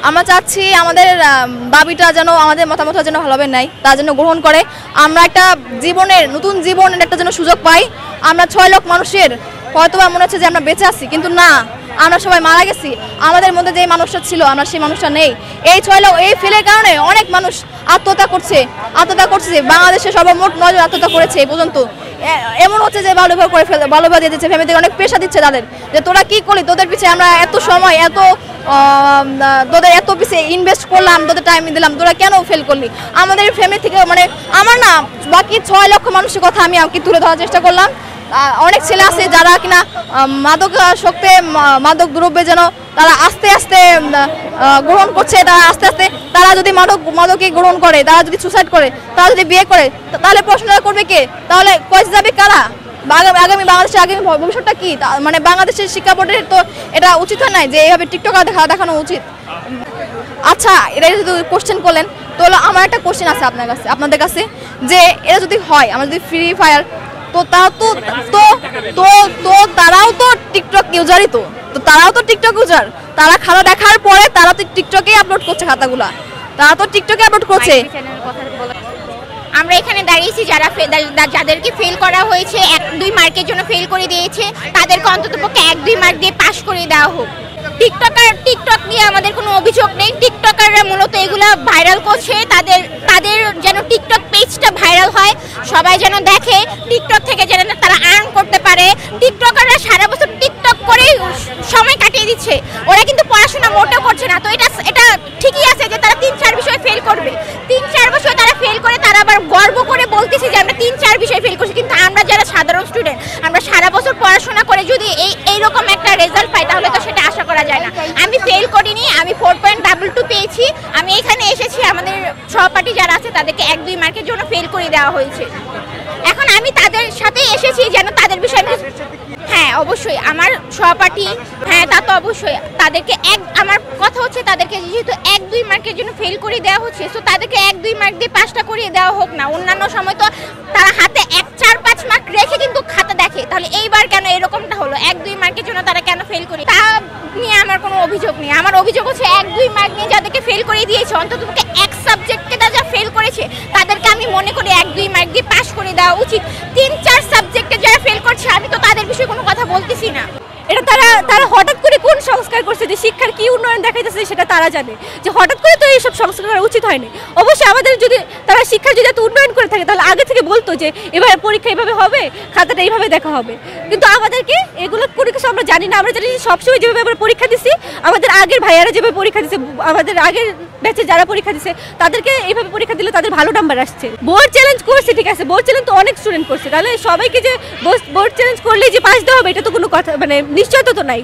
আমরা চাচ্ছি আমাদের দাবিটা যেন, আমাদের মতামতটা যেন ভালোভাবে নেয়, তার জন্য গ্রহণ করে। আমরা একটা জীবনের, নতুন জীবনের একটা যেন সুযোগ পাই। আমরা 6 লাখ মানুষের হয়তো মনে হচ্ছে যে আমরা বেঁচে আছি, কিন্তু না, আমরা সবাই মারা গেছি। আমাদের মধ্যে যে মানুষটা ছিল, আমরা সেই মানুষটা নেই। এই 6 লাখ, এই ফেলের কারণে অনেক মানুষ আত্মহত্যা করছে। বাংলাদেশে সর্বমোট 9 জন আত্মহত্যা করেছে এই পর্যন্ত। এমন হচ্ছে যে বাল্যবিবাহ করে ফেলে, বাল্যবিবাহ দিয়ে দিচ্ছে, ফ্যামিলিতে অনেক পেশা দিচ্ছে তাদের, যে তোরা কি করলি, তোদের পিছিয়ে আমরা এত সময়, তোদের এত পিছিয়ে ইনভেস্ট করলাম, তোদের টাইম দিলাম, তোরা কেন ফেল করলি। আমাদের ফ্যামিলি থেকে মানে আমার না, বাকি 6 লক্ষ মানুষের কথা আমি তুলে ধরার চেষ্টা করলাম। অনেক ছেলে আছে যারা কিনা মাদক দ্রব্যে যেন তারা আস্তে আস্তে গ্রহণ করছে। তারা যদি মাদকে গ্রহণ করে, তারা যদি সুসাইড করে, তারা যদি বিয়ে করে, তাহলে পড়াশোনা করবে কে? তাহলে কয়েছে যাবে কারা? আগামী বাংলাদেশের আগামী ভবিষ্যৎটা কি? মানে বাংলাদেশের শিক্ষা বোর্ডের তো এটা উচিত হয় না যে এইভাবে টিকটক দেখানো উচিত। আচ্ছা, এটা যদি কোশ্চেন করলেন, তো আমার একটা কোশ্চেন আছে আপনাদের কাছে, যে এটা যদি হয়, আমরা যদি ফ্রি ফায়ার, তো তারাও তো টিকটক ইউজারই, তো তারাও তো টিকটক ইউজার। তারা খাতা দেখার পরে তারা তো টিকটকে আপলোড করছে, খাতাগুলা তারা তো টিকটকে আপলোড করছে। আমরা এখানে দাঁড়িয়েছি যাদেরকে ফেল করা হয়েছে, 1-2 মার্কের জন্য ফেল করে দিয়েছে, তাদেরকে অন্ততপক্ষে 1-2 মার্ক দিয়ে পাস করে দেওয়া হোক। টিকটক নিয়ে আমাদের কোনো অভিযোগ নেই। টিকটকাররা মূলত এগুলা ভাইরাল করছে, তাদের যেন টিকটক পেজটা ভাইরাল হয়, সবাই যেন দেখে, টিকটক থেকে যেন তারা আর্ন করতে পারে। টিকটকাররা সারা বছর টিকটক করে সময় কাটিয়ে দিচ্ছে, ওরা কিন্তু পড়াশোনা মোটেও করছে না। তো এটা ঠিকই আছে যে তারা 3-4 বিষয়ে ফেল করবে, 3-4 বছর তারা ফেল করে, তারা আবার গর্ব করে বলতেছে যে আমরা 3-4 বিষয়ে ফেল করছি। কিন্তু আমরা যারা সাধারণ স্টুডেন্ট, আমরা সারা বছর পড়াশোনা করে যদি এইরকম একটা রেজাল্ট পাই, তাহলে তো সেটা আশা করা যায় না। আমি ফেল করিনি, আমি 4.22 পেয়েছি। আমি এখানে এসেছি, আমাদের সহপাঠী যারা আছে তাদেরকে 1-2 মার্কের জন্য ফেল করে দেওয়া হয়েছে। এখন আমি তাদের সাথে এসেছি যেন তাদের বিষয়ে, হ্যাঁ অবশ্যই আমার সহপাঠী, হ্যাঁ তা তো অবশ্যই, তাদেরকে আমার কথা হচ্ছে তাদেরকে যেহেতু 1-2 মার্কের জন্য ফেল করে দেওয়া হচ্ছে, তো তাদেরকে 1-2 মার্ক দিয়ে পাসটা করিয়ে দেওয়া হোক না। অন্যান্য সময় তো তারা হাতে 1-4-5 মার্ক রেখে কিন্তু খাতা দেখে, তাহলে এইবার কেন এরকমটা হলো? 1-2 মার্কের জন্য তারা কেন ফেল করে, তা নিয়ে আমার কোনো অভিযোগ নেই। আমার অভিযোগ হচ্ছে 1-2 মার্ক নিয়ে যাদেরকে ফেল করে দিয়েছে, অন্তত এক সাবজেক্টকে যা ফেল করেছে তাদেরকে আমি মনে করি 1-2 মার্ক দিয়ে পাস করে দেওয়া উচিত। 3-4 সাবজেক্টে যারা ফেল করছে, আমি তো তাদের বিষয়ে কোনো কথা বলতেছি না। এটা তারা হঠাৎ করে কোন সংস্কার করছে, যে শিক্ষার কি উন্নয়ন দেখাইতেছে সেটা তারা জানে, যে হঠাৎ করে তো এইসব সংস্কার করা উচিত হয়নি। অবশ্যই আমাদের যদি তারা শিক্ষার যদি এত উন্নয়ন করে থাকে, তাহলে আগে থেকে বলতো যে এবার পরীক্ষা এইভাবে হবে, খাতাটা এইভাবে দেখা হবে। কিন্তু আমাদেরকে এগুলো কোনো কিছু আমরা জানি না। আমরা জানি সবসময় যেভাবে আমরা পরীক্ষা দিচ্ছি, আমাদের আগের ভাইয়ারা যেভাবে পরীক্ষা দিচ্ছে, আমাদের আগের ব্যাচে যারা পরীক্ষা দিচ্ছে, তাদেরকে এইভাবে পরীক্ষা দিলে তাদের ভালো নাম্বার আসছে। বোর্ড চ্যালেঞ্জ করছে, ঠিক আছে, বোর্ড চ্যালেঞ্জ তো অনেক স্টুডেন্ট করছে, তাহলে সবাইকে যে বোর্ড চ্যালেঞ্জ করলেই যে পাস দেওয়া হবে, এটা তো কোনো কথা, মানে নিশ্চয়তা তো নাই।